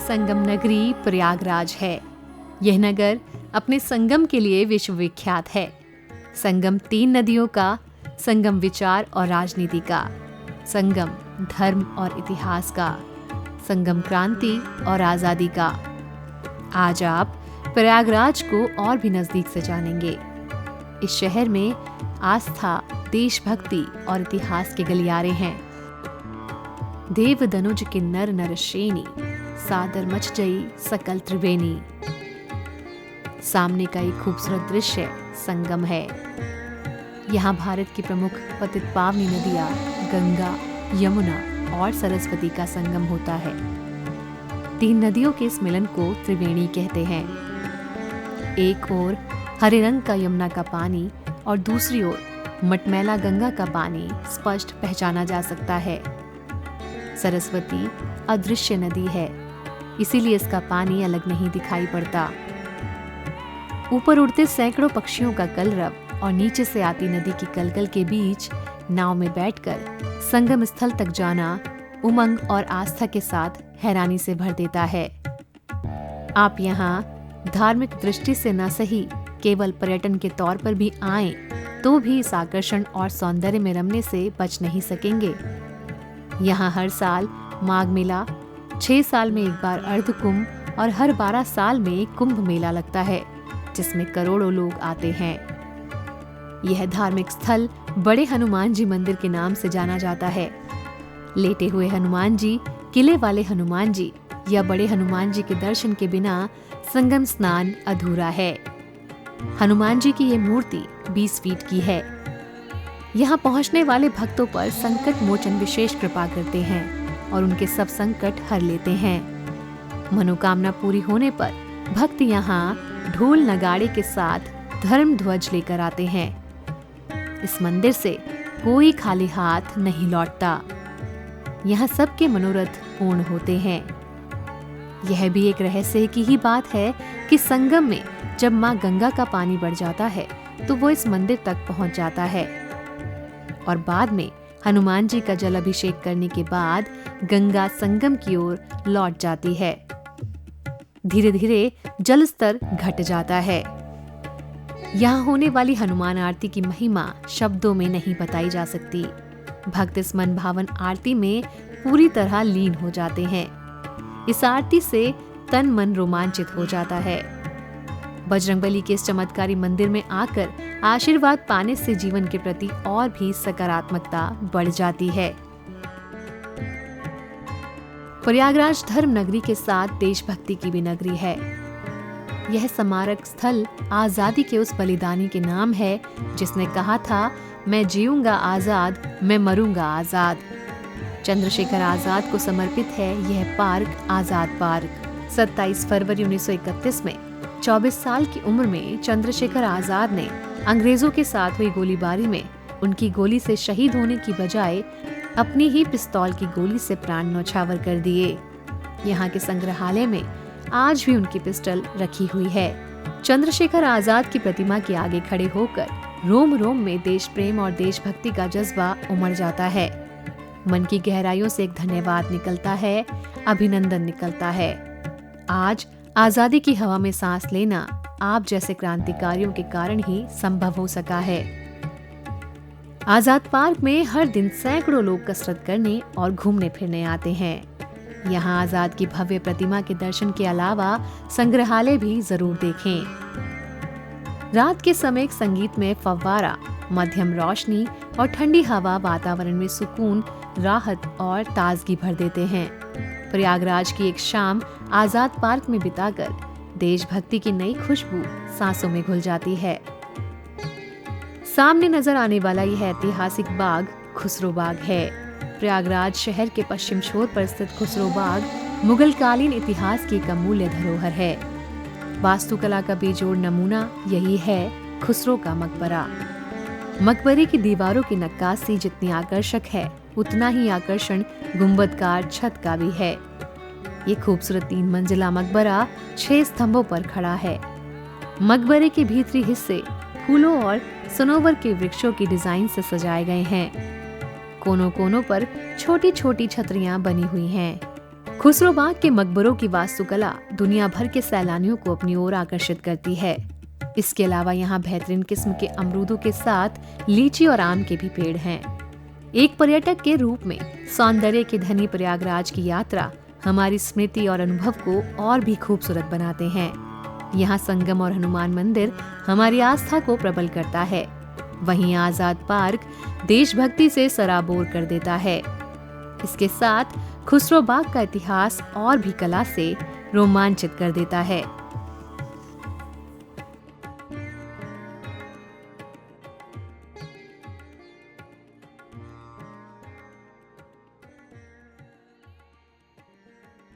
संगम नगरी प्रयागराज है। यह नगर अपने संगम के लिए विश्वविख्यात है। संगम 3 नदियों का, संगम विचार और राजनीति का, संगम धर्म और इतिहास का, संगम क्रांति और आजादी का। आज आप प्रयागराज को और भी नजदीक से जानेंगे। इस शहर में आस्था, देशभक्ति और इतिहास के गलियारे हैं। देव दनुज के नर नर श्रेणी, सादर मच जई सकल त्रिवेणी। सामने का एक खूबसूरत दृश्य संगम है। यहाँ भारत की प्रमुख पतित पावनी नदियाँ गंगा, यमुना और सरस्वती का संगम होता है। 3 नदियों के इस मिलन को त्रिवेणी कहते हैं। एक ओर हरे रंग का यमुना का पानी और दूसरी ओर मटमैला गंगा का पानी स्पष्ट पहचाना जा सकता है। सरस्वती अदृश्य नदी है, इसीलिए इसका पानी अलग नहीं दिखाई पड़ता। ऊपर उड़ते सैकड़ों पक्षियों का कलरव और नीचे से आती नदी की कलकल के बीच नाव में बैठकर संगम स्थल तक जाना उमंग और आस्था के साथ हैरानी से भर देता है। आप यहाँ धार्मिक दृष्टि से न सही, केवल पर्यटन के तौर पर भी आएं, तो भी इस आकर्षण और सौंदर्य में रमने से बच नहीं सकेंगे। यहाँ हर साल माघ मेला, 6 साल में एक बार अर्ध कुंभ और हर 12 साल में कुंभ मेला लगता है, जिसमें करोड़ों लोग आते हैं। यह धार्मिक स्थल बड़े हनुमान जी मंदिर के नाम से जाना जाता है। लेटे हुए हनुमान जी, किले वाले हनुमान जी या बड़े हनुमान जी के दर्शन के बिना संगम स्नान अधूरा है। हनुमान जी की ये मूर्ति 20 फीट की है। यहाँ पहुँचने वाले भक्तों पर संकट मोचन विशेष कृपा करते हैं और उनके सब संकट हर लेते हैं। मनोकामना पूरी होने पर भक्त यहाँ ढोल नगाड़े के साथ धर्म ध्वज लेकर आते हैं। इस मंदिर से कोई खाली हाथ नहीं लौटता। यहाँ सबके मनोरथ पूर्ण होते हैं। यह भी एक रहस्य की ही बात है कि संगम में जब माँ गंगा का पानी बढ़ जाता है तो वो इस मंदिर तक पहुंच जाता है और बाद में हनुमान जी का जल अभिषेक करने के बाद गंगा संगम की ओर लौट जाती है। धीरे धीरे जल स्तर घट जाता है। यहाँ होने वाली हनुमान आरती की महिमा शब्दों में नहीं बताई जा सकती। भक्त इस मन भावन आरती में पूरी तरह लीन हो जाते हैं। इस आरती से तन मन रोमांचित हो जाता है। बजरंगबली के इस चमत्कारी मंदिर में आकर आशीर्वाद पाने से जीवन के प्रति और भी सकारात्मकता बढ़ जाती है। प्रयागराज धर्म नगरी के साथ देशभक्ति की भी नगरी है। यह स्मारक स्थल आजादी के उस बलिदानी के नाम है जिसने कहा था, मैं जीऊंगा आजाद, मैं मरूंगा आजाद। चंद्रशेखर आजाद को समर्पित है यह पार्क आजाद पार्क। 27 फरवरी 1931 में 24 साल की उम्र में चंद्रशेखर आजाद ने अंग्रेजों के साथ हुई गोलीबारी में उनकी गोली से शहीद होने की बजाय अपनी ही पिस्तौल की गोली से प्राण न्यौछावर कर दिए। यहाँ के संग्रहालय में आज भी उनकी पिस्टल रखी हुई है। चंद्रशेखर आजाद की प्रतिमा के आगे खड़े होकर रोम रोम में देश प्रेम और देशभक्ति का जज्बा उमड़ जाता है। मन की गहराइयों से एक धन्यवाद निकलता है, अभिनंदन निकलता है। आज आजादी की हवा में सांस लेना आप जैसे क्रांतिकारियों के कारण ही संभव हो सका है। आजाद पार्क में हर दिन सैकड़ों लोग कसरत करने और घूमने फिरने आते हैं। यहाँ आजाद की भव्य प्रतिमा के दर्शन के अलावा संग्रहालय भी जरूर देखें। रात के समय एक संगीतमय फव्वारा, मध्यम रोशनी और ठंडी हवा वातावरण में सुकून, राहत और ताजगी भर देते हैं। प्रयागराज की एक शाम आजाद पार्क में बिताकर देशभक्ति की नई खुशबू सांसों में घुल जाती है। सामने नजर आने वाला यह ऐतिहासिक बाग खुसरो बाग है। प्रयागराज शहर के पश्चिम छोर पर स्थित खुसरो बाग मुगल कालीन इतिहास की एक अमूल्य धरोहर है। वास्तुकला का बेजोड़ नमूना यही है खुसरो का मकबरा। मकबरे की दीवारों की नक्काशी जितनी आकर्षक है, उतना ही आकर्षण गुंबदकार छत का भी है। ये खूबसूरत 3 मंजिला मकबरा 6 स्तंभों पर खड़ा है। मकबरे के भीतरी हिस्से फूलों और सनोवर के वृक्षों की डिजाइन से सजाए गए हैं। कोनों कोनों पर छोटी छोटी छतरियां बनी हुई हैं। खुसरो बाग के मकबरों की वास्तुकला दुनिया भर के सैलानियों को अपनी ओर आकर्षित करती है। इसके अलावा यहाँ बेहतरीन किस्म के अमरूदों के साथ लीची और आम के भी पेड़ हैं। एक पर्यटक के रूप में सौंदर्य के धनी प्रयागराज की यात्रा हमारी स्मृति और अनुभव को और भी खूबसूरत बनाते हैं। यहाँ संगम और हनुमान मंदिर हमारी आस्था को प्रबल करता है। वहीं आजाद पार्क देशभक्ति से सराबोर कर देता है। इसके साथ खुसरो बाग का इतिहास और भी कला से रोमांचित कर देता है।